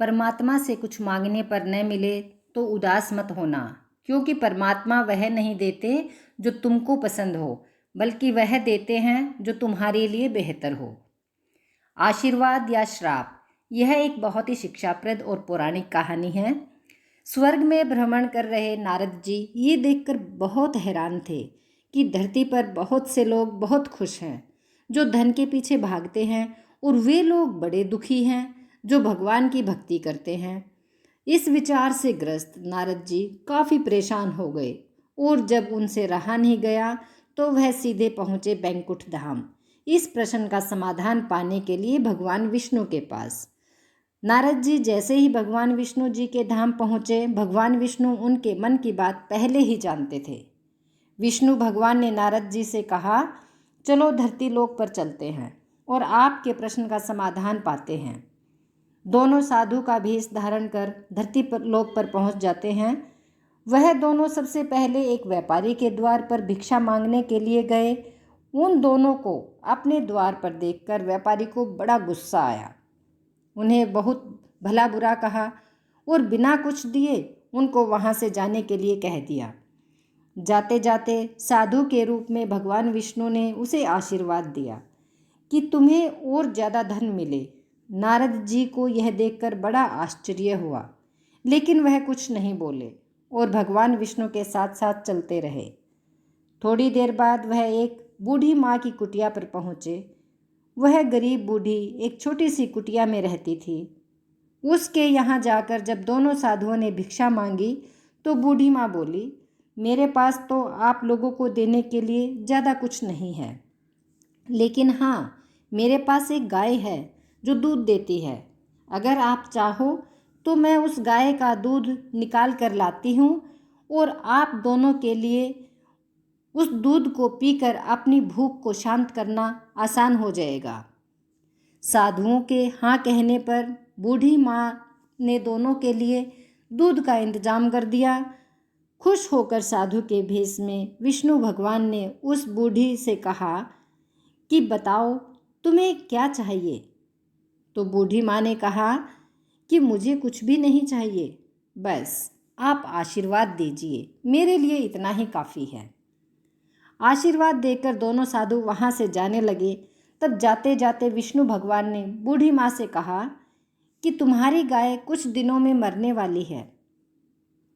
परमात्मा से कुछ मांगने पर न मिले तो उदास मत होना, क्योंकि परमात्मा वह नहीं देते जो तुमको पसंद हो, बल्कि वह देते हैं जो तुम्हारे लिए बेहतर हो। आशीर्वाद या श्राप, यह एक बहुत ही शिक्षाप्रद और पौराणिक कहानी है। स्वर्ग में भ्रमण कर रहे नारद जी ये देखकर बहुत हैरान थे कि धरती पर बहुत से लोग बहुत खुश हैं जो धन के पीछे भागते हैं, और वे लोग बड़े दुखी हैं जो भगवान की भक्ति करते हैं। इस विचार से ग्रस्त नारद जी काफ़ी परेशान हो गए, और जब उनसे रहा नहीं गया तो वह सीधे पहुँचे बैकुंठ धाम, इस प्रश्न का समाधान पाने के लिए भगवान विष्णु के पास। नारद जी जैसे ही भगवान विष्णु जी के धाम पहुँचे, भगवान विष्णु उनके मन की बात पहले ही जानते थे। विष्णु भगवान ने नारद जी से कहा, चलो धरती लोक पर चलते हैं और आपके प्रश्न का समाधान पाते हैं। दोनों साधु का भेष धारण कर धरती पर लोक पर पहुंच जाते हैं। वह दोनों सबसे पहले एक व्यापारी के द्वार पर भिक्षा मांगने के लिए गए। उन दोनों को अपने द्वार पर देखकर व्यापारी को बड़ा गुस्सा आया। उन्हें बहुत भला बुरा कहा और बिना कुछ दिए उनको वहां से जाने के लिए कह दिया। जाते जाते साधु के रूप में भगवान विष्णु ने उसे आशीर्वाद दिया कि तुम्हें और ज़्यादा धन मिले। नारद जी को यह देखकर बड़ा आश्चर्य हुआ, लेकिन वह कुछ नहीं बोले और भगवान विष्णु के साथ साथ चलते रहे। थोड़ी देर बाद वह एक बूढ़ी माँ की कुटिया पर पहुँचे। वह गरीब बूढ़ी एक छोटी सी कुटिया में रहती थी। उसके यहाँ जाकर जब दोनों साधुओं ने भिक्षा मांगी तो बूढ़ी माँ बोली, मेरे पास तो आप लोगों को देने के लिए ज़्यादा कुछ नहीं है, लेकिन हाँ, मेरे पास एक गाय है जो दूध देती है। अगर आप चाहो तो मैं उस गाय का दूध निकाल कर लाती हूँ और आप दोनों के लिए उस दूध को पीकर अपनी भूख को शांत करना आसान हो जाएगा। साधुओं के हाँ कहने पर बूढ़ी माँ ने दोनों के लिए दूध का इंतजाम कर दिया। खुश होकर साधु के भेष में विष्णु भगवान ने उस बूढ़ी से कहा कि बताओ तुम्हें क्या चाहिए। तो बूढ़ी माँ ने कहा कि मुझे कुछ भी नहीं चाहिए, बस आप आशीर्वाद दीजिए, मेरे लिए इतना ही काफ़ी है। आशीर्वाद देकर दोनों साधु वहाँ से जाने लगे। तब जाते जाते विष्णु भगवान ने बूढ़ी माँ से कहा कि तुम्हारी गाय कुछ दिनों में मरने वाली है।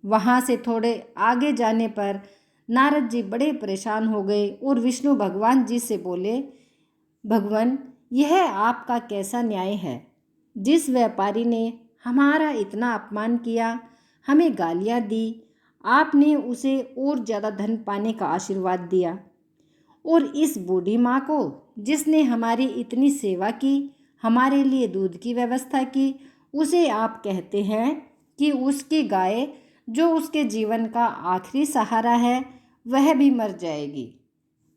वहाँ से थोड़े आगे जाने पर नारद जी बड़े परेशान हो गए और विष्णु भगवान जी से बोले, भगवान, यह आपका कैसा न्याय है? जिस व्यापारी ने हमारा इतना अपमान किया, हमें गालियाँ दी, आपने उसे और ज़्यादा धन पाने का आशीर्वाद दिया, और इस बूढ़ी माँ को जिसने हमारी इतनी सेवा की, हमारे लिए दूध की व्यवस्था की, उसे आप कहते हैं कि उसकी गाय जो उसके जीवन का आखिरी सहारा है वह भी मर जाएगी।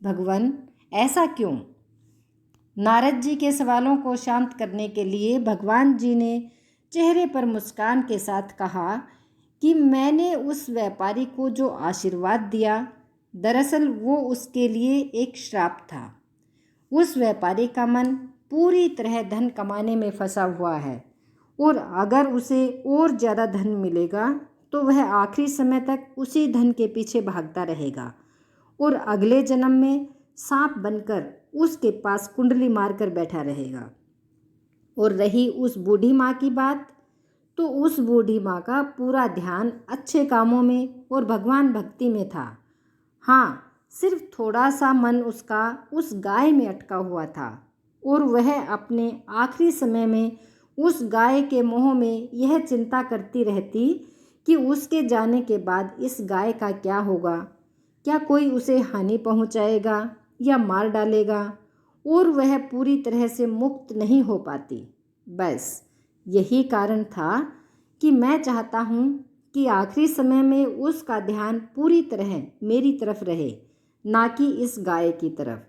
भगवान, ऐसा क्यों? नारद जी के सवालों को शांत करने के लिए भगवान जी ने चेहरे पर मुस्कान के साथ कहा कि मैंने उस व्यापारी को जो आशीर्वाद दिया, दरअसल वो उसके लिए एक श्राप था। उस व्यापारी का मन पूरी तरह धन कमाने में फंसा हुआ है, और अगर उसे और ज़्यादा धन मिलेगा तो वह आखिरी समय तक उसी धन के पीछे भागता रहेगा और अगले जन्म में सांप बनकर उसके पास कुंडली मारकर बैठा रहेगा। और रही उस बूढ़ी माँ की बात, तो उस बूढ़ी माँ का पूरा ध्यान अच्छे कामों में और भगवान भक्ति में था। हाँ, सिर्फ थोड़ा सा मन उसका उस गाय में अटका हुआ था, और वह अपने आखिरी समय में उस गाय के मोह में यह चिंता करती रहती कि उसके जाने के बाद इस गाय का क्या होगा, क्या कोई उसे हानि पहुंचाएगा या मार डालेगा, और वह पूरी तरह से मुक्त नहीं हो पाती। बस यही कारण था कि मैं चाहता हूँ कि आखिरी समय में उसका ध्यान पूरी तरह मेरी तरफ रहे, ना कि इस गाय की तरफ।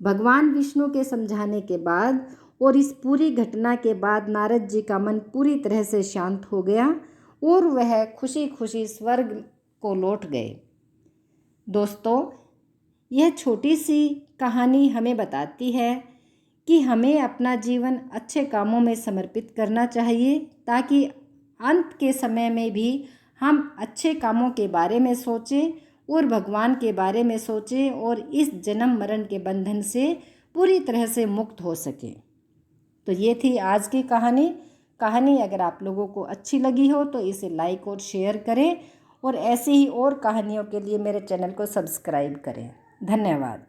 भगवान विष्णु के समझाने के बाद और इस पूरी घटना के बाद नारद जी का मन पूरी तरह से शांत हो गया और वह खुशी खुशी स्वर्ग को लौट गए। दोस्तों, यह छोटी सी कहानी हमें बताती है कि हमें अपना जीवन अच्छे कामों में समर्पित करना चाहिए, ताकि अंत के समय में भी हम अच्छे कामों के बारे में सोचें और भगवान के बारे में सोचें और इस जन्म मरण के बंधन से पूरी तरह से मुक्त हो सकें। तो ये थी आज की कहानी अगर आप लोगों को अच्छी लगी हो तो इसे लाइक और शेयर करें और ऐसे ही और कहानियों के लिए मेरे चैनल को सब्सक्राइब करें। धन्यवाद।